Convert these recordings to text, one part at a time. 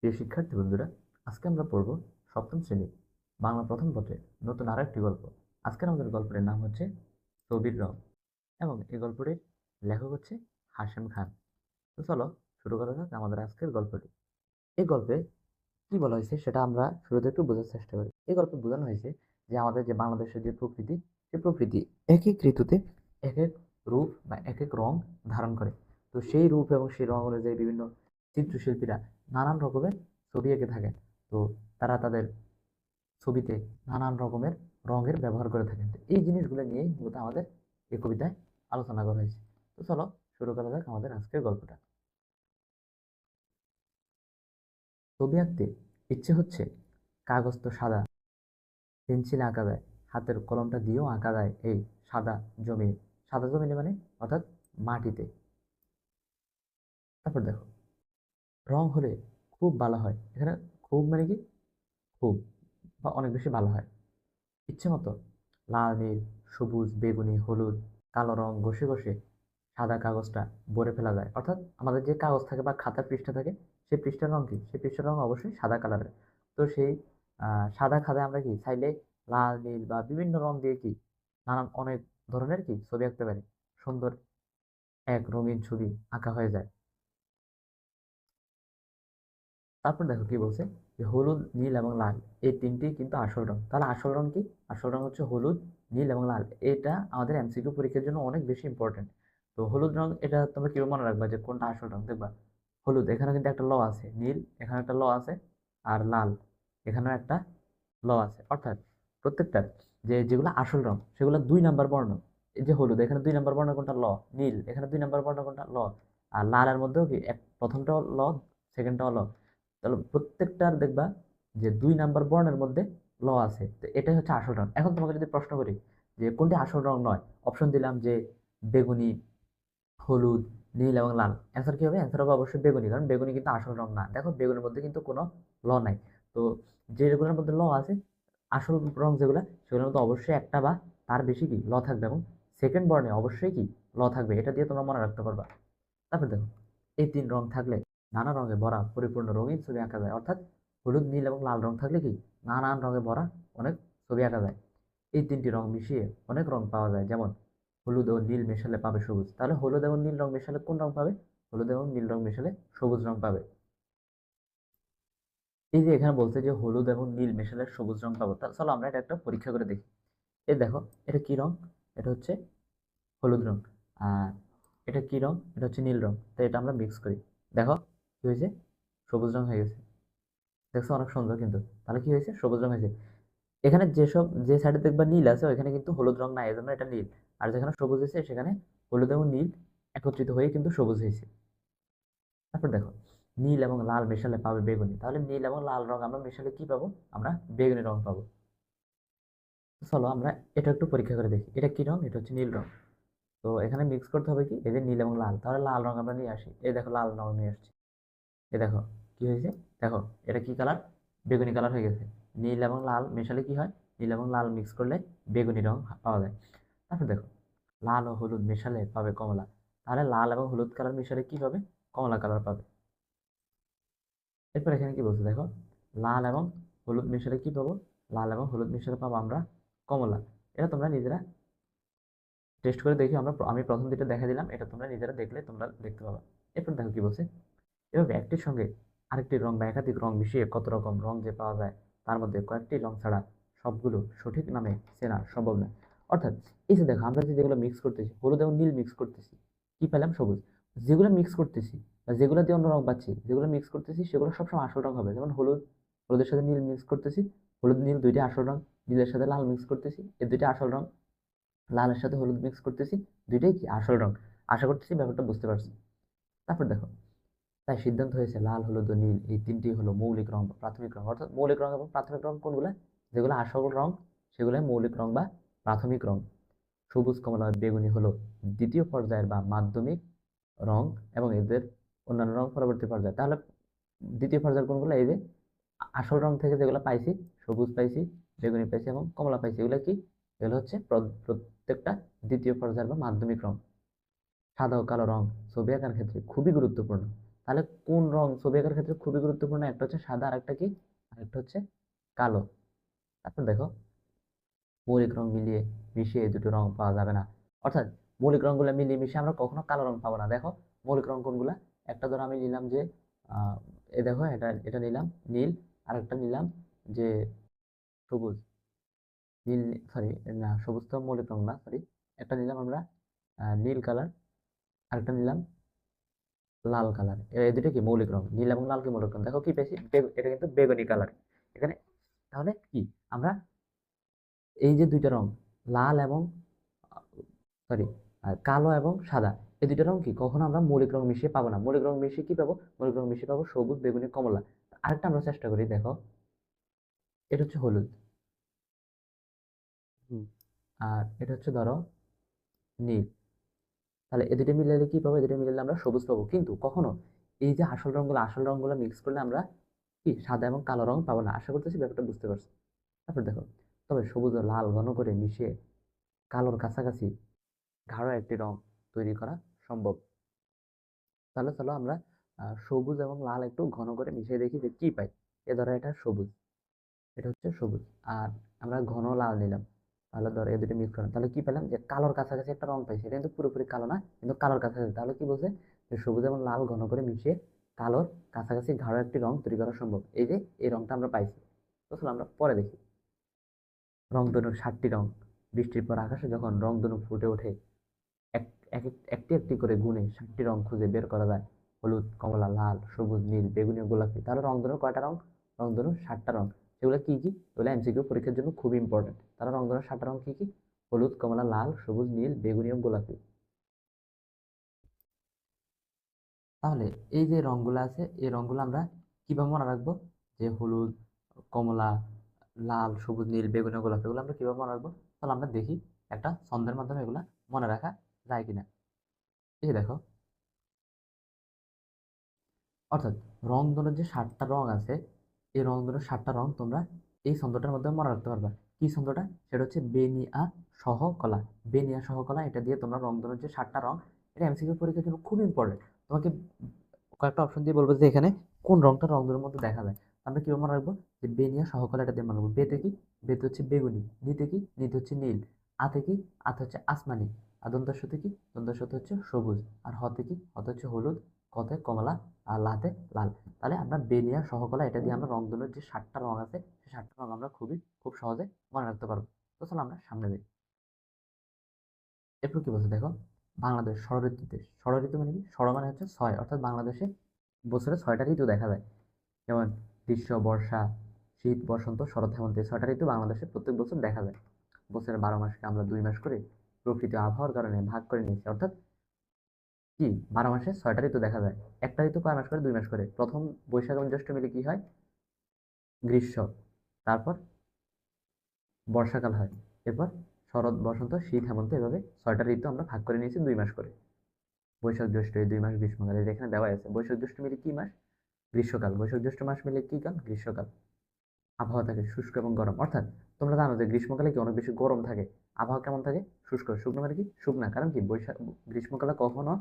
প্রিয় শিক্ষার্থী বন্ধুরা, আজকে আমরা পড়ব সপ্তম শ্রেণী বাংলা প্রথম পত্রে নতুন আরো একটি গল্প। আজকের আমাদের গল্পটির নাম হচ্ছে ছবির রং, এবং এই গল্পটির লেখক হচ্ছে হাশেম খান। তো চলো শুরু করা যাক আমাদের আজকের গল্পটি। এই গল্পে কি বলা হয়েছে সেটা আমরা শুরুতে একটু বোঝার চেষ্টা করি। এই গল্পে বোঝানো হয়েছে যে আমাদের যে বাংলাদেশের যে প্রকৃতি, সে প্রকৃতি এক এক ঋতুতে এক এক রূপ বা এক এক রং ধারণ করে। তো সেই রূপ এবং সেই রং অনুযায়ী বিভিন্ন চিত্রশিল্পীরা নানান রকমের ছবি এঁকে থাকেন। তো তারা তাদের ছবিতে নানান রকমের রঙের ব্যবহার করে থাকেন। তো এই জিনিসগুলো নিয়েই মূলত আমাদের এই কবিতায় আলোচনা করা হয়েছে। তো চলো শুরু করা যাক আমাদের আজকের গল্পটা। ছবি আঁকতে ইচ্ছে হচ্ছে, কাগজ তো সাদা, পেন্সিলে আঁকা যায়, হাতের কলমটা দিয়েও আঁকা যায় এই সাদা জমিনে। সাদা জমিনে মানে অর্থাৎ মাটিতে। তারপর দেখো, রং হলে খুব ভালো হয়। এখানে খুব মানে কি, খুব বা অনেক বেশি ভালো হয়। ইচ্ছে মতো লাল, নীল, সবুজ, বেগুনি, হলুদ, কালো রং ঘষে ঘষে সাদা কাগজটা ভরে ফেলা যায়। অর্থাৎ আমাদের যে কাগজ থাকে বা খাতার পৃষ্ঠা থাকে, সেই পৃষ্ঠার রং কি, সেই পৃষ্ঠার রং অবশ্যই সাদা কালারের। তো সেই সাদা খাতায় আমরা কি চাইলে লাল, নীল বা বিভিন্ন রং দিয়ে কি নানান অনেক ধরনের কি ছবি আঁকতে পারি। সুন্দর এক রঙিন ছবি আঁকা হয়ে যায়। তারপর দেখো কি বলছে, যে হলুদ, নীল এবং লাল এই তিনটি কিন্তু আসল রং। তাহলে আসল রং কি? আসল রং হচ্ছে হলুদ, নীল এবং লাল। এটা আমাদের এমসিকিউ পরীক্ষার জন্য অনেক বেশি ইম্পর্টেন্ট। তো হলুদ রং, এটা তোমরা কিভাবে মনে রাখবা যে কোনটা আসল রং? দেখবা হলুদ এখানে কিন্তু একটা ল আছে, নীল এখানে একটা ল আছে, আর লাল এখানেও একটা ল আছে। অর্থাৎ প্রত্যেকটার যেগুলো আসল রং সেগুলো 2 নাম্বার বর্ণ। এই যে হলুদ এখানে 2 নাম্বার বর্ণ কোনটা? ল। নীল এখানে 2 নাম্বার বর্ণ কোনটা? ল। আর লালের মধ্যেও কি প্রথমটাও ল, সেকেন্ডটাও ল। তাহলে প্রত্যেকটার দেখবা যে 2 নাম্বার বর্ণের মধ্যে ল আছে। তো এটাই হচ্ছে আসল রং। এখন তোমাকে যদি প্রশ্ন করি যে কোনটি আসল রং নয়, অপশন দিলাম যে বেগুনি, হলুদ, নীল এবং লাল, অ্যান্সার কি হবে? অ্যান্সার হবে অবশ্যই বেগুনি, কারণ বেগুনি কিন্তু আসল রং না। দেখো বেগুনের মধ্যে কিন্তু কোনো ল নাই। তো যেগুলোর মধ্যে ল আছে, আসল রং যেগুলো, সেগুলোর মধ্যে অবশ্যই একটা বা তার বেশি কি ল থাকবে, এবং সেকেন্ড বর্ণে অবশ্যই কি ল থাকবে। এটা দিয়ে তোমরা মনে রাখতে পারবা। তারপর দেখো, এই 3 রং থাকলে নানা রঙে ভরা পরিপূর্ণ রঙিন ছবি আঁকা যায়। অর্থাৎ হলুদ, নীল এবং লাল রং থাকলে কি নানান রঙে ভরা অনেক ছবি আঁকা যায়। এই 3টি রং মিশিয়ে অনেক রং পাওয়া যায়। যেমন হলুদ ও নীল মেশালে পাবে সবুজ। তাহলে হলুদ এবং নীল রং মেশালে কোন রং পাবে? হলুদ এবং নীল রং মেশালে সবুজ রং পাবে। এই যে এখানে বলছে যে হলুদ এবং নীল মেশালে সবুজ রং পাবো, তাহলে চলো আমরা এটা একটা পরীক্ষা করে দেখি। এই দেখো, এটা কি রং? এটা হচ্ছে হলুদ রং। আর এটা কি রং? এটা হচ্ছে নীল রং। তো এটা আমরা মিক্স করি। দেখো কি হয়েছে? সবুজ রং হয়ে গেছে। দেখছো অনেক সুন্দর কিন্তু। তাহলে কি হয়েছে? সবুজ রং হয়েছে। এখানে যে সাইডে দেখবা নীল আছে, ওইখানে কিন্তু হলুদ রং নাই, এজন্য এটা নীল। আর যেখানে সবুজ হয়েছে সেখানে হলুদ এবং নীল একত্রিত হয়ে কিন্তু সবুজ হয়েছে। তারপর দেখো, নীল এবং লাল মেশালে পাবে বেগুনি। তাহলে নীল এবং লাল রং আমরা মেশালে কি পাবো? আমরা বেগুনি রং পাবো। তো চলো আমরা এটা একটু পরীক্ষা করে দেখি। এটা কি রং? এটা হচ্ছে নীল রং। তো এখানে মিক্স করতে হবে কি, এই যে নীল এবং লাল। তাহলে লাল রং আমরা নিয়ে আসি। এই দেখো লাল রং নিয়ে আসছি। এই দেখো কি হয়েছে? দেখো এটা কি কালার? বেগুনি কালার হয়ে গেছে। নীল এবং লাল মেশালে কি হয়? নীল এবং লাল মিক্স করলে বেগুনি রং পাওয়া যায়। তারপর দেখো, লাল ও হলুদ মেশালে পাবে কমলা। তাহলে লাল এবং হলুদ কালার মিশালে কি পাবে? কমলা কালার পাবে। এরপর এখানে কি বলছে দেখো, লাল এবং হলুদ মিশালে কি পাবো? লাল এবং হলুদ মিশালে পাবো আমরা কমলা। এটা তোমরা নিজেরা টেস্ট করে দেখি। আমি প্রথম যেটা দেখা দিলাম, এটা তোমরা নিজেরা দেখলে তোমরা দেখতে পাবা। এরপর দেখো কি বলছে, এভাবে একটির সঙ্গে আরেকটি রং বা একাধিক রং মিশিয়ে কত রকম রং যে পাওয়া যায়, তার মধ্যে কয়েকটি রং ছাড়া সবগুলো সঠিক নামে চেনা সম্ভব নয়। অর্থাৎ এই যে দেখো, আমরা যেগুলো মিক্স করতেছি, হলুদ এবং নীল মিক্স করতেছি, কি পেলাম? সবুজ। যেগুলো মিক্স করতেছি বা যেগুলো দিয়ে অন্য রং পাচ্ছি, যেগুলো মিক্স করতেছি সেগুলো সবসময় আসল রং হবে। যেমন হলুদ, হলুদের সাথে নীল মিক্স করতেছি, হলুদ নীল দুইটা আসল রং। নীলের সাথে লাল মিক্স করতেছি, এই দুইটা আসল রং। লালের সাথে হলুদ মিক্স করতেছি, দুইটাই কি আসল রং। আশা করতেছি ব্যাপারটা বুঝতে পারছি। তারপর দেখো, তাই সিদ্ধান্ত হয়েছে লাল, হলুদ ও নীল এই তিনটি হলো মৌলিক রং বা প্রাথমিক রং। অর্থাৎ মৌলিক রং এবং প্রাথমিক রং কোনগুলো? যেগুলো আসল রং সেগুলো মৌলিক রং বা প্রাথমিক রং। সবুজ, কমলা, বেগুনি হলো দ্বিতীয় পর্যায়ের বা মাধ্যমিক রং, এবং এদের অন্যান্য রং পরবর্তী পর্যায়ে। তাহলে দ্বিতীয় পর্যায়ের কোনগুলো? এই যে আসল রং থেকে যেগুলো পাইছি, সবুজ পাইছি, বেগুনি পাইছি এবং কমলা পাইছি, এগুলো কি? এগুলো হচ্ছে প্রত্যেকটা দ্বিতীয় পর্যায়ের বা মাধ্যমিক রং। সাদা ও কালো রং ছবি আঁকার ক্ষেত্রে খুবই গুরুত্বপূর্ণ। তাহলে কোন রং ছবি আঁকার ক্ষেত্রে খুবই গুরুত্বপূর্ণ? একটা হচ্ছে সাদা, আর একটা কি, আর একটা হচ্ছে কালো। তারপর দেখো, মৌলিক রং মিলিয়ে মিশিয়ে এই দুটো রং পাওয়া যাবে না। অর্থাৎ মৌলিক রংগুলো মিলিয়ে মিশিয়ে আমরা কখনো কালো রং পাবো না। দেখো মৌলিক রং কোনগুলা, একটা ধরো আমি নিলাম যে আহ এই দেখো এটা এটা নিলাম নীল, আর একটা নিলাম যে সবুজ। নীল, সরি, না সবুজ তো মৌলিক রং না, সরি। একটা নিলাম আমরা নীল কালার, আরেকটা নিলাম লাল কালার। এই দুটো কি মৌলিক রং, নীল এবং লাল কি মৌলিক রং। দেখো কি পেয়েছি, এটা কিন্তু বেগুনি কালার এখানে। তাহলে কি আমরা এই যে দুইটা রং, লাল এবং সরি কালো এবং সাদা, এই দুইটা রং কি কখনো আমরা মৌলিক রং মিশিয়ে পাবো না। মৌলিক রং মিশিয়ে কি পাবো? মৌলিক রং মিশিয়ে পাবো সবুজ, বেগুনি, কমলা। আরেকটা আমরা চেষ্টা করি, দেখো এটা হচ্ছে হলুদ, আর এটা হচ্ছে ধরো নীল। তাহলে এই দুটো মিলালে কি পাবো? এই দুটো মিলালে আমরা সবুজ পাবো। কিন্তু কখনো এই যে আসল রংগুলো মিক্স করলে আমরা কি সাদা এবং কালো রং পাবো না। আশা করতেছি ব্যাপারটা বুঝতে পারছো। তারপর দেখো, তবে সবুজ ও লাল ঘন করে মিশিয়ে কালোর কাছাকাছি গাঢ় একটি রং তৈরি করা সম্ভব। তাহলে চলো আমরা সবুজ এবং লাল একটু ঘন করে মিশিয়ে দেখি যে কি পাই। এ ধরো এটা সবুজ, এটা হচ্ছে সবুজ, আর আমরা ঘন লাল নিলাম। তাহলে ধরো এই দুটো মিক্স করলাম, তাহলে কি পেলাম? যে কালোর কাছাকাছি একটা রং পাইছি। এটা কিন্তু পুরোপুরি কালো না, কিন্তু কালোর কাছাকাছি। তাহলে কি বলছে? যে সবুজ এবং লাল ঘন করে মিশিয়ে কালোর কাছাকাছি গাঢ় একটি রং তৈরি করা সম্ভব। এই যে এই রংটা আমরা পাইছি। তো চলো আমরা পরে দেখি। রংধনুর 7টি রং। বৃষ্টির পর আকাশে যখন রংধনু ফুটে ওঠে, এক একটি একটি করে গুণে 7টি রং খুঁজে বের করা যায়। হলুদ, কমলা, লাল, সবুজ, নীল, বেগুনি ও গোলাপি। তাহলে রংধনুর কয়টা রং? রংধনুর 7টা রং। সেগুলো কি কি? এগুলো এমসিকিউ পরীক্ষার জন্য খুব ইম্পর্টেন্ট। তাহলে রংধনুর 7টা রং কি কি? হলুদ, কমলা, লাল, সবুজ, নীল, বেগুনি ও গোলাপি। তাহলে এই যে রংগুলো আছে, এই রংগুলো আমরা কিভাবে মনে রাখবো? যে হলুদ, কমলা, লাল, সবুজ, নীল, বেগুনি ও গোলাপি, এগুলো আমরা কিভাবে মনে রাখবো? তাহলে আমরা দেখি একটা ছন্দের মাধ্যমে এগুলা মনে রাখা যায় কিনা। এই যে দেখো, অর্থাৎ রংধনুর যে 7টা রং আছে, এই রংধনুর 7টা রং তোমরা এই ছন্দটার মধ্যে মনে রাখতে পারবা। কি ছন্দটা? সেটা হচ্ছে বেনিয়া সহ কলা। বেনিয়া সহ কলা, এটা দিয়ে তোমরা রংধনুর যে 7টা রং, এটা এমসিকিউ পরীক্ষার জন্য খুব ইম্পর্টেন্ট। তোমাকে কয়েকটা অপশন দিয়ে বলবো যে এখানে কোন রংটা রংধনুর মধ্যে দেখা যায়। আমরা কিভাবে মনে রাখবো? যে বেনিয়া সহ কলা, এটা দিয়ে মনে রাখবো। বেতে কি? বেতে হচ্ছে বেগুনি। নিতে কি? নিতে হচ্ছে নীল। আতে কি? আতে হচ্ছে আসমানি। আর দন্তের সাথে কি? দন্তের সাথে হচ্ছে সবুজ। আর হতে কি? হতে হচ্ছে হলুদ। কতে কমলা, আর লাতে লাল। তাহলে আমরা বেনিয়া সহকলা, এটা দিয়ে আমরা রংধনুর যে 7টা রং আছে, সেই 7টা রং আমরা খুব সহজে মনে রাখতে পারবো। তো চলো আমরা সামনে যাই। এরপর কি বলছে দেখো, বাংলাদেশ ষড়ঋতু দেশ। ষড়ঋতু মানে কি? ষড় মানে হচ্ছে 6, অর্থাৎ বাংলাদেশে বছরে 6টা ঋতু দেখা যায়। যেমন গ্রীষ্ম, বর্ষা, শীত, বসন্ত, শরৎ, হেমন্ত। এই 6টা ঋতু বাংলাদেশে প্রত্যেক বছর দেখা যায়। বছরের 12 মাসকে আমরা 2 মাস করে প্রকৃতি আবহাওয়ার কারণে ভাগ করে নিয়েছি। অর্থাৎ কি 12 মাসে 6টা ঋতু দেখা যায়। একটা ঋতু কয় মাস করে? 2 মাস করে। প্রথম বৈশাখ এবং জ্যৈষ্ঠ মিলে কি হয়? গ্রীষ্ম। তারপর বর্ষাকাল হয়। এরপর শরৎ, বসন্ত, শীত, হেমন্ত, এভাবে 6টা ঋতু আমরা ভাগ করে নিয়েছি 2 মাস করে। বৈশাখ জ্যৈষ্ঠ এই 2 মাস গ্রীষ্মকাল। এর এখানে দেওয়া আছে বৈশাখ জ্যৈষ্ঠ মিলে কি মাস? গ্রীষ্মকাল। বৈশাখ জ্যৈষ্ঠ মাস মিলে কি কাল? গ্রীষ্মকাল। আবহাওয়া থাকে শুষ্ক এবং গরম। অর্থাৎ তোমরা জানো যে গ্রীষ্মকালে কি অনেক বেশি গরম থাকে। আবহাওয়া কেমন থাকে? শুষ্ক। শুকনো মানে কি? শুকনা। কারণ কি গ্রীষ্মকালে কখনো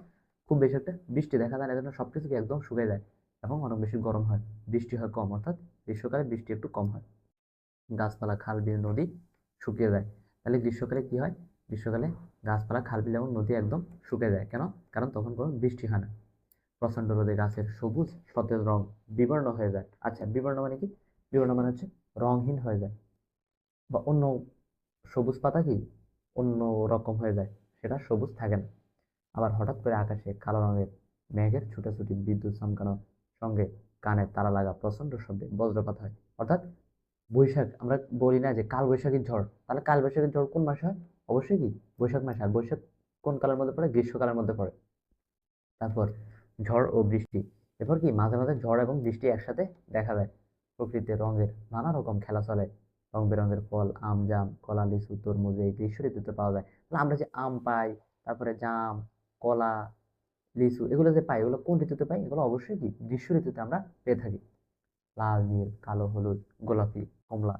খুব বেশি একটা বৃষ্টি দেখা যায় না, এজন্য সবকিছু কি একদম শুকিয়ে যায় এবং অনেক বেশি গরম হয়। বৃষ্টি হয় কম, অর্থাৎ গ্রীষ্মকালে বৃষ্টি একটু কম হয়। গাছপালা, খাল, বিল, নদী শুকিয়ে যায়। তাহলে গ্রীষ্মকালে কি হয়? গ্রীষ্মকালে গাছপালা, খাল, বিল এবং নদী একদম শুকিয়ে যায়। কেন? কারণ তখন কোনো বৃষ্টি হয় না। প্রচণ্ড রোদে গাছের সবুজ সতেজ রং বিবর্ণ হয়ে যায়। আচ্ছা, বিবর্ণ মানে কি? বিবর্ণ মানে হচ্ছে রংহীন হয়ে যায়, বা অন্য সবুজ পাতা কি অন্য রকম হয়ে যায়, সেটা সবুজ থাকে না। আবার হঠাৎ করে আকাশে কালো রঙের মেঘের ছুটাছুটি, বিদ্যুৎ চমকানোর সঙ্গে কানে তারা লাগা প্রচন্ড শব্দে বজ্রপাত হয়। অর্থাৎ বৈশাখ, আমরা বলি না যে কাল বৈশাখীর ঝড়, তাহলে কাল বৈশাখীর ঝড় কোন মাসে হয়? অবশ্যই কি বৈশাখ মাসে। আর বৈশাখ কোন কালের মধ্যে পড়ে? গ্রীষ্মকালের মধ্যে পড়ে। তারপর ঝড় ও বৃষ্টি। এরপর কি মাঝে মাঝে ঝড় এবং বৃষ্টি একসাথে দেখা যায়। প্রকৃতির রঙের নানা রকম খেলা চলে। রং বেরঙের ফল, আম, জাম, কলা, লিচু, তরমুজ এই গ্রীষ্ম ঋতুতে পাওয়া যায়। তাহলে আমরা যে আম পাই, তারপরে জাম, কলা, লিচু, এগুলো যে পাই, এগুলো কোন ঋতুতে পাই? এগুলো অবশ্যই কি গ্রীষ্ম ঋতুতে আমরা পেয়ে থাকি। লাল, নীল, কালো, হলুদ, গোলাপি, কমলা,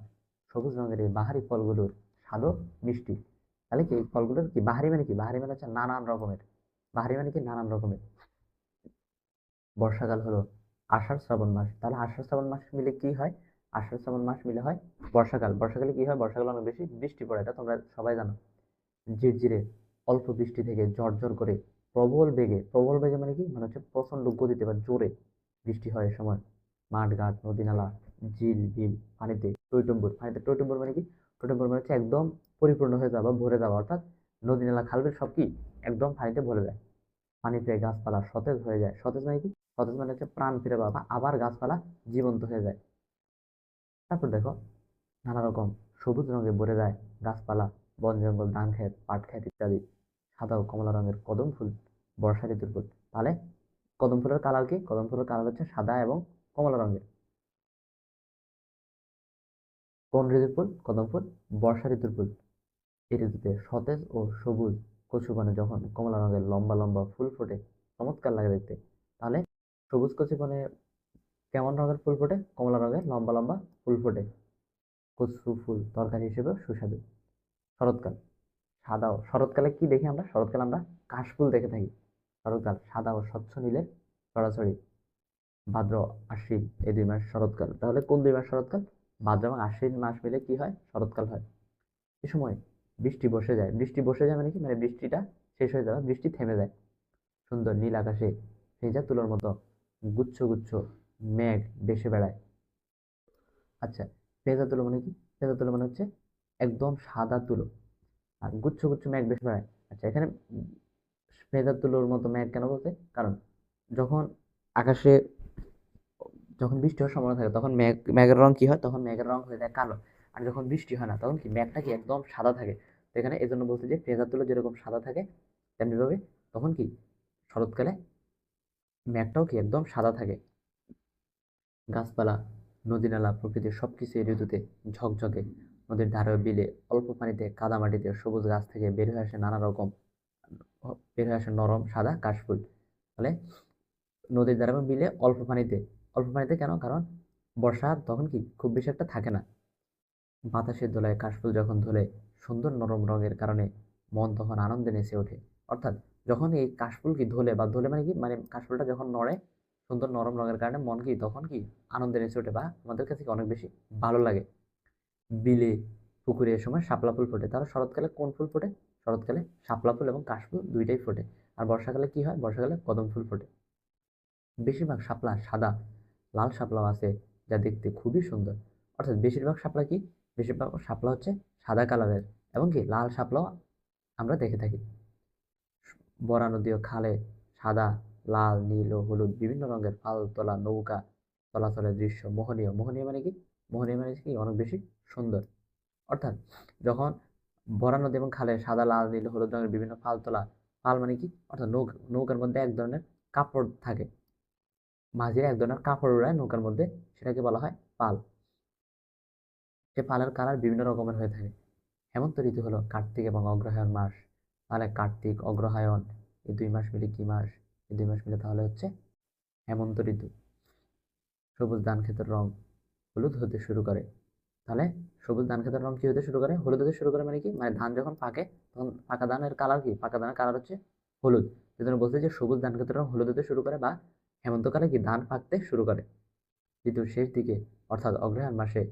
সবুজ রঙের এই বাহারি ফলগুলোর স্বাদও মিষ্টি। তাহলে কি এই ফলগুলোর কি বাহারি মানে কি? বাহারি মানে হচ্ছে নানান রকমের। বাহারি মানে কি? নানান রকমের। বর্ষাকাল হলো আষাঢ় শ্রাবণ মাস। তাহলে আষাঢ় শ্রাবণ মাস মিলে কি হয়? আষাঢ় শ্রাবণ মাস মিলে হয় বর্ষাকাল। বর্ষাকালে কি হয়? বর্ষাকালে অনেক বেশি বৃষ্টি পড়ে, এটা তোমরা সবাই জানো। ঝিরঝিরে অল্প বৃষ্টি থেকে ঝরঝর করে প্রবল বেগে মানে কি, মানে হচ্ছে প্রচন্ড গতিতে বা জোরে বৃষ্টি হয় এ সময়। মাঠ ঘাট নদী নালা ঝিল বিল পানিতে টইটুম্বুর মানে কি, টইটুম্বুর মানে হচ্ছে একদম পরিপূর্ণ হয়ে যাওয়া বা ভরে যাওয়া, অর্থাৎ নদী নালা খাল বিল সব কি একদম পানিতে ভরে যায়। পানিতে গাছপালা সতেজ হয়ে যায়। সতেজ মানে কি? সতেজ মানে হচ্ছে প্রাণ ফিরে পাওয়া, বা আবার গাছপালা জীবন্ত হয়ে যায়। তারপর দেখো নানা রকম সবুজ রঙে ভরে যায় গাছপালা, বন জঙ্গল, ধান ক্ষেত, পাট ক্ষেত ইত্যাদি। সাদা ও কমলা রঙের কদম ফুল বর্ষা ঋতুর ফুল। তাহলে কদম ফুলের কালার কি? কদম ফুলের কালার হচ্ছে সাদা এবং কমলা রঙের। কোন ঋতুর ফুল? কদম ফুল বর্ষা ঋতুর ফুল। এই ঋতুতে সতেজ ও সবুজ কচু বনে যখন কমলা রঙের লম্বা লম্বা ফুল ফোটে, চমৎকার লাগে দেখতে। তাহলে সবুজ কচু বনে কেমন রঙের ফুল ফোটে? কমলা রঙের লম্বা লম্বা ফুল ফোটে। কচু ফুল তরকারি হিসেবেও সুস্বাদু। শরৎকাল শরৎকালে কি দেখি আমরা? শরৎকালে আমরা কাশফুল দেখে থাকি। শরৎকাল সাদা ও স্বচ্ছ নীলের ছড়াছড়ি। ভাদ্র আশ্বিন এই 2 মাস শরৎকাল। তাহলে কোন 2 মাস শরৎকাল? ভাদ্র এবং আশ্বিন মাস মিলে কি হয়? শরৎকাল হয়। এ সময় বৃষ্টি বসে যায় মানে কি, মানে বৃষ্টিটা শেষ হয়ে যাবে, বৃষ্টি থেমে যায়। সুন্দর নীল আকাশে ভেজা তুলোর মতো গুচ্ছ গুচ্ছ মেঘ ভেসে বেড়ায়। আচ্ছা, ভেজা তুলো মানে কি? ভেজা তুলো মানে হচ্ছে একদম সাদা তুলো, আর গুচ্ছ গুচ্ছ মেঘ ভেসে বেড়ায়। আচ্ছা, এখানে ভেজা তুলোর মতো মেঘ কেন বলছে? কারণ যখন আকাশে যখন বৃষ্টি হওয়ার সম্ভাবনা থাকে, তখন মেঘের রং কি হয়? তখন মেঘের রং হয়ে যায় কালো। আর যখন বৃষ্টি হয় না, তখন কি মেঘটা কি একদম সাদা থাকে। তো এখানে এই জন্য বলছে যে ভেজা তুলো যেরকম সাদা থাকে, তেমনি ভাবে তখন কি শরৎকালে মেঘটাও কি একদম সাদা থাকে। গাছপালা নদী নালা প্রকৃতির সবকিছু এই ঋতুতে ঝকঝকে। নদীর ধারে বিলে অল্প পানিতে কাদা মাটিতে সবুজ গাছ থেকে বের হয়ে আসে নরম সাদা কাশফুল। ফলে নদীর ধারে বা বিলে অল্প পানিতে কেন? কারণ বর্ষা তখন কি খুব বেশি একটা থাকে না। বাতাসের দোলায় কাশফুল যখন ধুলে সুন্দর নরম রঙের কারণে মন তখন আনন্দে নেচে ওঠে। অর্থাৎ যখন এই কাশফুল কি ধলে মানে কি, মানে কাশফুলটা যখন নড়ে সুন্দর নরম রঙের কারণে মন কি তখন কি আনন্দে নেচে ওঠে, বা আমাদের কাছে কি অনেক বেশি ভালো লাগে। বিলে পুকুরে এ সময় শাপলা ফুল ফোটে। তাহলে শরৎকালে কোন ফুল ফোটে? শরৎকালে শাপলা ফুল এবং কাশফুল দুইটাই ফোটে। আর বর্ষাকালে কি হয়? বর্ষাকালে কদম ফুল ফোটে। বেশিরভাগ শাপলা সাদা, লাল শাপলাও আছে যা দেখতে খুবই সুন্দর। অর্থাৎ বেশিরভাগ শাপলা হচ্ছে সাদা কালারের, এবং কি লাল শাপলাও আমরা দেখে থাকি। বরা নদী ও খালে সাদা, লাল, নীল ও হলুদ বিভিন্ন রঙের পাল তোলা নৌকা চলাচলের দৃশ্য মোহনীয়। মোহনীয় মানে কি অনেক বেশি সুন্দর। অর্থাৎ যখন বরা নদী এবং খালে সাদা, লাল, নীল, হলুদ রঙের বিভিন্ন পাল তোলা, পাল মানে কি, অর্থাৎ নৌকার মধ্যে এক ধরনের কাপড় থাকে, মাঝিরা এক ধরনের কাপড় উড়ায় নৌকার মধ্যে, সেটাকে বলা হয় পাল। সে পালের কালার বিভিন্ন রকমের হয়ে থাকে। হেমন্ত ঋতু হলো কার্তিক এবং অগ্রহায়ণ মাস। তাহলে কার্তিক অগ্রহায়ণ এই 2 মাস মিলে কি মাস? এই 2 মাস মিলে তাহলে হচ্ছে হেমন্ত ঋতু। সবুজ ধান ক্ষেতের রং হলুদ হতে শুরু করে। তাহলে সবুজ ধান ক্ষেতের রং কি হতে শুরু করে? হলুদ হতে শুরু করে মানে কি, মানে ধান যখন পাকে তখন পাকা ধানের কালার কি? পাকা ধানের কালার হচ্ছে হলুদ। সেজন্য বলছে যে সবুজ ধান ক্ষেতের রং হলুদ হতে শুরু করে, বা হেমন্তকালে কি ধান পাকতে শুরু করে। ঋতুর শেষ দিকে অর্থাৎ অগ্রহায়ণ মাসে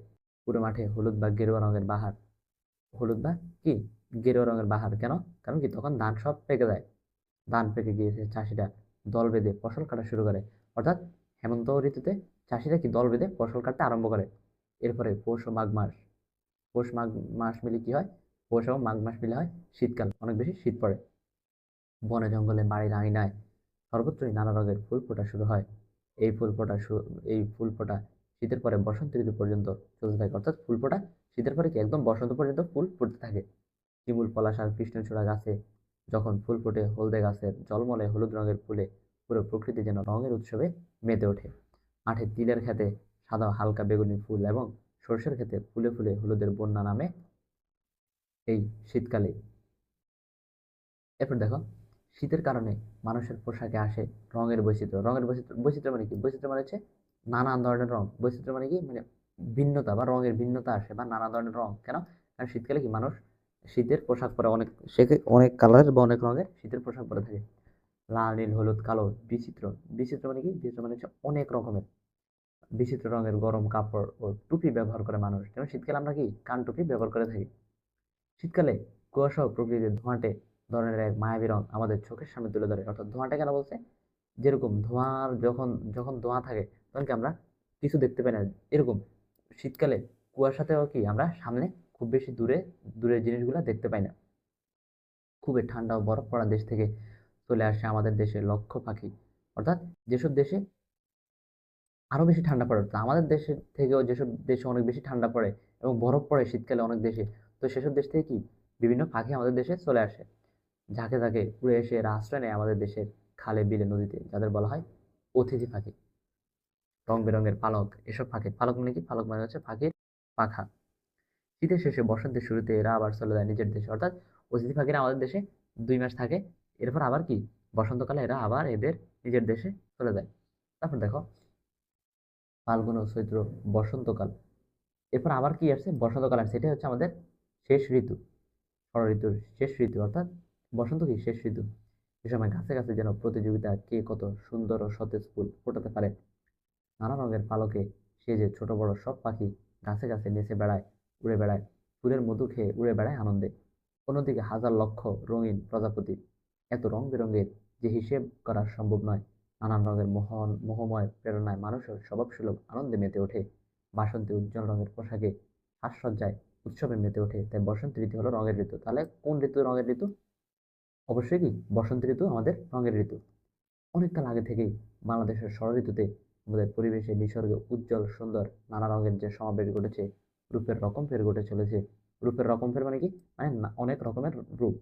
পুরো মাঠে হলুদ বা কি গেরুয়া রঙের বাহার। কেন? কারণ কি তখন ধান সব পেকে যায়। ধান পেকে গিয়েছে, চাষিরা দল বেঁধে ফসল কাটা শুরু করে। অর্থাৎ হেমন্ত ঋতুতে চাষিরা কি দল বেঁধে ফসল কাটতে আরম্ভ করে। এরপরে পৌষ মাঘ মাস মিলে কি হয়? পৌষ এবং মাঘ মাস মিলে হয় শীতকাল, অনেক বেশি শীত পড়ে। বনে জঙ্গলে বাড়ির আঙিনায় সর্বত্রই নানা রঙের ফুল ফোটা শুরু হয়। এই ফুল ফোটা এই ফুল ফোটা শীতের পরে বসন্ত ঋতু পর্যন্ত চলতে থাকে। অর্থাৎ ফুল ফোটা শীতের পরে কি একদম বসন্ত পর্যন্ত ফুল ফুটতে থাকে। শিমুল, পলাশ আর কৃষ্ণচূড়া গাছে যখন ফুল ফোটে, হলদে গাছের ঝলমলে হলুদ রঙের ফুলে পুরো প্রকৃতি যেন রঙের উৎসবে মেতে ওঠে। মাঠে তিলের খেতে সাদা হালকা বেগুনি ফুল এবং সর্ষের খেতে ফুলে ফুলে হলুদের বন্যা নামে এই শীতকালে। এরপর দেখো শীতের কারণে মানুষের পোশাকে আসে রঙের বৈচিত্র্য মানে কি? বৈচিত্র্য মানে হচ্ছে নানান ধরনের রং। বৈচিত্র্য মানে কি, মানে ভিন্নতা বা রঙের ভিন্নতা আসে, বা নানা ধরনের রং। কেন? কারণ শীতকালে কি মানুষ শীতের পোশাক পরে অনেক কালারের বা অনেক রঙের শীতের পোশাক পরে থাকে। লাল, নীল, হলুদ, কালো, বিচিত্র। বিচিত্র মানে কি? বিচিত্র মানে হচ্ছে অনেক রকমের বিচিত্র রঙের গরম কাপড় ও টুপি ব্যবহার করে মানুষ। যেমন শীতকালে আমরা কি কান টুপি ব্যবহার করে থাকি। শীতকালে কুয়াশা ও প্রকৃতির ধোঁয়াটে ধরনের এক মায়াবী রং আমাদের চোখের সামনে তুলে ধরে। অর্থাৎ ধোঁয়াটে কেন বলছে? যেরকম ধোঁয়ার যখন যখন ধোঁয়া থাকে তখন কি আমরা কিছু দেখতে পাই না, এরকম শীতকালে কুয়াশাতেও কি আমরা সামনে খুব বেশি দূরের জিনিসগুলো দেখতে পাই না। খুবই ঠান্ডা ও বরফ পড়া দেশ থেকে চলে আসে আমাদের দেশে লক্ষ্য পাখি। অর্থাৎ যেসব দেশে আরো বেশি ঠান্ডা পড়ে, তো আমাদের দেশের থেকেও যেসব দেশে অনেক বেশি ঠান্ডা পড়ে এবং বরফ পড়ে শীতকালে অনেক দেশে, তো সেসব দেশ থেকে কি বিভিন্ন পাখি আমাদের দেশে চলে আসে। ঝাঁকে ঝাঁকে উড়ে এসে এরা আশ্রয় নেয় আমাদের দেশের খালে, বিলে, নদীতে, যাদের বলা হয় অতিথি পাখি। রং বেরঙের পালক, এসব পাখি, পালক মানে কি? পালক মানে হচ্ছে পাখির পাখা। শীতের শেষে বসন্তের শুরুতে এরা আবার চলে যায় নিজের দেশে। অর্থাৎ অতিথি পাখিরা আমাদের দেশে 2 মাস থাকে, এরপর আবার কি বসন্তকালে এরা আবার এদের নিজের দেশে চলে যায়। তারপর দেখো ফাল্গুন ও চৈত্র, বসন্তকাল। এরপর আবার কি আসছে? বসন্তকাল আসছে। এটা হচ্ছে আমাদের শেষ ঋতু, ষড় ঋতুর শেষ ঋতু, অর্থাৎ বসন্ত কি শেষ ঋতু। এ সময় গাছে গাছে যেন প্রতিযোগিতা, কে কত সুন্দর ও সতেজ ফুল ফোটাতে পারে। নানা রঙের পালকে সেজে ছোট বড় সব পাখি গাছে গাছে নেচে বেড়ায়, উড়ে বেড়ায়, ফুলের মধু খেয়ে উড়ে বেড়ায় আনন্দে। অন্যদিকে হাজার লক্ষ রঙিন প্রজাপতি, এত রং বেরঙের যে হিসেব করা সম্ভব নয়, নানান রঙের মোহময় প্রেরণায় মানুষের স্বভাবসুলভ আনন্দে মেতে ওঠে। বাসন্তী উজ্জ্বল রঙের পোশাকে সাজসজ্জায় উৎসবে মেতে ওঠে। তাই বসন্ত ঋতু হলো রঙের ঋতু। তাহলে কোন ঋতু রঙের ঋতু? অবশ্যই কি বসন্ত ঋতু আমাদের রঙের ঋতু। অনেককাল আগে থেকেই বাংলাদেশের ষড় ঋতুতে আমাদের পরিবেশে নিসর্গে উজ্জ্বল সুন্দর নানা রঙের যে সমাবেশ ঘটেছে, রূপের রকম ফের ঘটে চলেছে। রূপের রকম ফের মানে কি? মানে অনেক রকমের রূপ,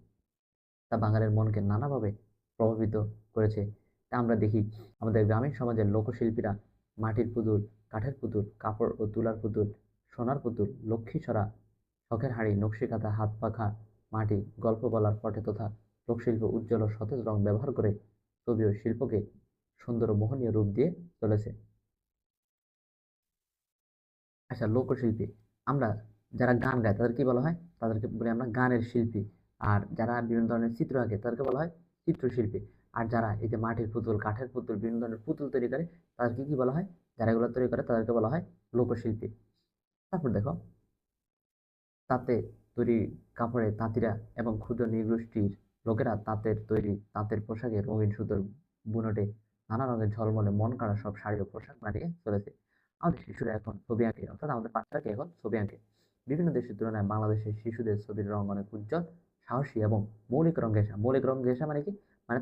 তা বাঙালির মনকে নানাভাবে প্রভাবিত করেছে। তা আমরা দেখি আমাদের গ্রামীণ সমাজের লোকশিল্পীরা মাটির পুতুল, কাঠের পুতুল, কাপড় ও তুলার পুতুল, সোনার পুতুল, লক্ষ্মী ছড়া, শখের হাঁড়ি, নকশি কাঁথা, হাত পাখা, মাটি, গল্প বলার পটে তথা লোকশিল্প উজ্জ্বল ও সতেজ রং ব্যবহার করে ছবি ও শিল্পকে সুন্দর ও মোহনীয় রূপ দিয়ে চলেছে। আচ্ছা, লোকশিল্পী, আমরা যারা গান গায় তাদের কি বলা হয়? তাদেরকে বলি আমরা গানের শিল্পী। আর যারা বিভিন্ন ধরনের চিত্র আঁকে তাদেরকে বলা হয় চিত্রশিল্পী। আর যারা এই যে মাটির পুতুল, কাঠের পুতুল, বিভিন্ন ধরনের পুতুল তৈরি করে তাদেরকে কি বলা হয়? যারা এগুলো তৈরি করে তাদেরকে বলা হয় লোকশিল্পী। তারপর দেখো তাঁতে তৈরি কাপড়ে তাঁতিরা এবং ক্ষুদ্র নৃগোষ্ঠীর লোকেরা তাঁতের তৈরি তাঁতের পোশাকে রঙিন সুতোর বুনটে নানা রঙের ঝলমলে মন কাড়া সব শাড়ি ও পোশাক বানিয়ে চলেছে। আমাদের শিশুরা এখন ছবি আঁকে, অর্থাৎ আমাদের বাচ্চাকে এখন ছবি আঁকে। বিভিন্ন দেশের তুলনায় বাংলাদেশের শিশুদের ছবির রং অনেক উজ্জ্বল, সাহসী এবং মৌলিক রং ঘেঁষা। মৌলিক রং ঘেঁষা মানে কি? মানে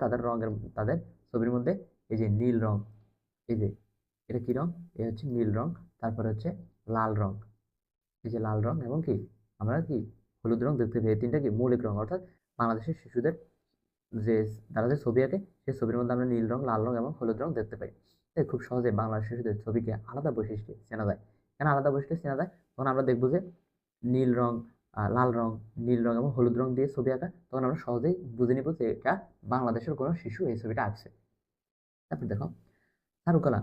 তাদের ছবির মধ্যে এই যে নীল রং, এই যে এটা কি রং? এ হচ্ছে নীল রং। তারপরে হচ্ছে লাল রং, এই যে লাল রং, এবং কি আমরা কি হলুদ রং দেখতে পাই। এই তিনটা কি মৌলিক রং। অর্থাৎ বাংলাদেশের শিশুদের যে তারা যে ছবি আঁকে সেই ছবির মধ্যে আমরা নীল রং, লাল রং এবং হলুদ রং দেখতে পাই। তাই খুব সহজে বাংলার শিশুদের ছবিকে আলাদা বৈশিষ্ট্যে চেনা যায়। কেন আলাদা বৈশিষ্ট্যে চেনা যায়? তখন আমরা দেখবো যে নীল রং, লাল রং, নীল রং এবং হলুদ রং দিয়ে ছবি আঁকা, তখন আমরা সহজেই বুঝে নিব যে এটা বাংলাদেশের কোনো শিশু এই ছবিটা আঁকছে। তারপর দেখো চারুকলা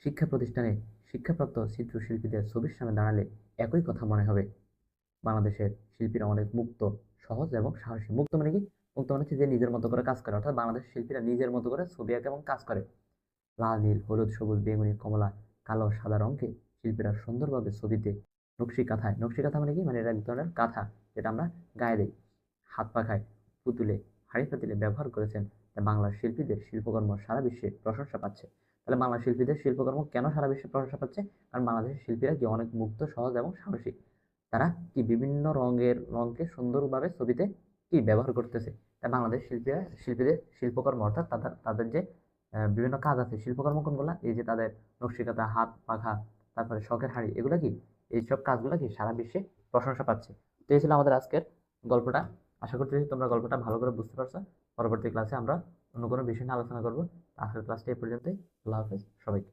শিক্ষা প্রতিষ্ঠানে শিক্ষাপ্রাপ্ত চিত্রশিল্পীদের ছবির সামনে দাঁড়ালে একই কথা মনে হবে। বাংলাদেশের শিল্পীরা অনেক মুক্ত, সহজ এবং সাহসী। মুক্ত মানে কি? মুক্ত মানে হচ্ছে যে নিজের মতো করে কাজ করে। অর্থাৎ বাংলাদেশের শিল্পীরা নিজের মতো করে ছবি আঁকে এবং কাজ করে। লাল, নীল, হলুদ, সবুজ, বেগুনি, কমলা, কালো, সাদা রঙকে শিল্পীরা সুন্দরভাবে ছবিতে নকশি কাঁথায়, নকশি কাঁথা মানে কি? মানে এটা এক ধরনের কাঁথা যেটা আমরা গায়ে দিই, হাত পাখায়, পুতুলে, হাঁড়ি পাতিলে ব্যবহার করেছেন। তাই বাংলার শিল্পীদের শিল্পকর্ম সারা বিশ্বে প্রশংসা পাচ্ছে। তাহলে বাংলার শিল্পীদের শিল্পকর্ম কেন সারা বিশ্বে প্রশংসা পাচ্ছে? কারণ বাংলাদেশের শিল্পীরা কি অনেক মুক্ত, সহজ এবং সাহসী। তারা কি বিভিন্ন রঙকে সুন্দরভাবে ছবিতে কি ব্যবহার করতেছে। তাই বাংলাদেশ শিল্পীদের শিল্পকর্ম, অর্থাৎ তাদের তাদের যে বিভিন্ন কাজ আছে, শিল্পকর্ম কোনগুলা? এই যে তাদের নকশিকাঁথা, হাত পাখা, তারপরে শখের হাঁড়ি, এগুলা কি এইসব কাজগুলা কি সারা বিশ্বে প্রশংসা পাচ্ছে। তো এই ছিল আমাদের আজকের গল্পটা। আশা করতেছি তোমরা গল্পটা ভালো করে বুঝতে পারছো। পরবর্তী ক্লাসে আমরা অন্য কোনো বিষয় নিয়ে আলোচনা করবো। আজকের ক্লাসটা এই পর্যন্তই। আল্লাহ হাফেজ সবাইকে।